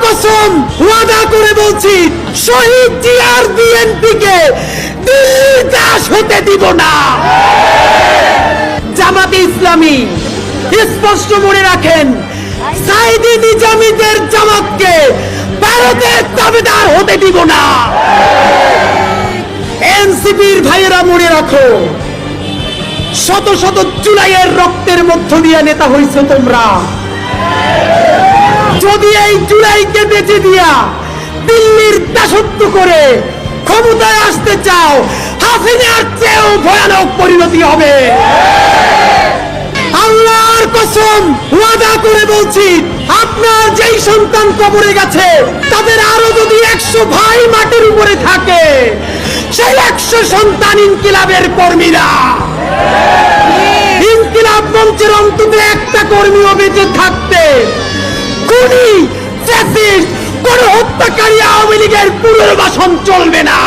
কসম ওয়াদা করে বলছি, শহীদ জিয়ার বিএনপিকে দিল্লির দাস হতে দিব না। জামাতে ইসলামী স্পষ্ট মনে রাখেন, সাইদি নিজামীদের জামাতকে ভারতের দাবিদার হতে দিব না। এনসিপির ভাইয়েরা মনে রাখো, শত শত জুলাইয়ের রক্তের মধ্য দিয়ে নেতা হইছো তোমরা। যদি এই জুলাইকে বেঁচে দিয়া দিল্লির দাসত্ব করে ক্ষমতায় আসতে চাও, হাসিনার চেয়েও ভয়ানক পরিণতি হবে। আল্লাহর কসম ওয়াদা করে বলছি, আপনার যেই সন্তান কবরে গেছে, তাদের আরো যদি 100 ভাই মাটির উপরে থাকে, সেই 100 সন্তান ইনকিলাবের কর্মীরা। ইনকিলাব মঞ্চের অন্তত একটা কর্মীও বেঁচে থাকতে খুনি, ফ্যাসিস্ট, কোন হত্যাকারী আওয়ামী লীগের পুনর্বাসন চলবে না।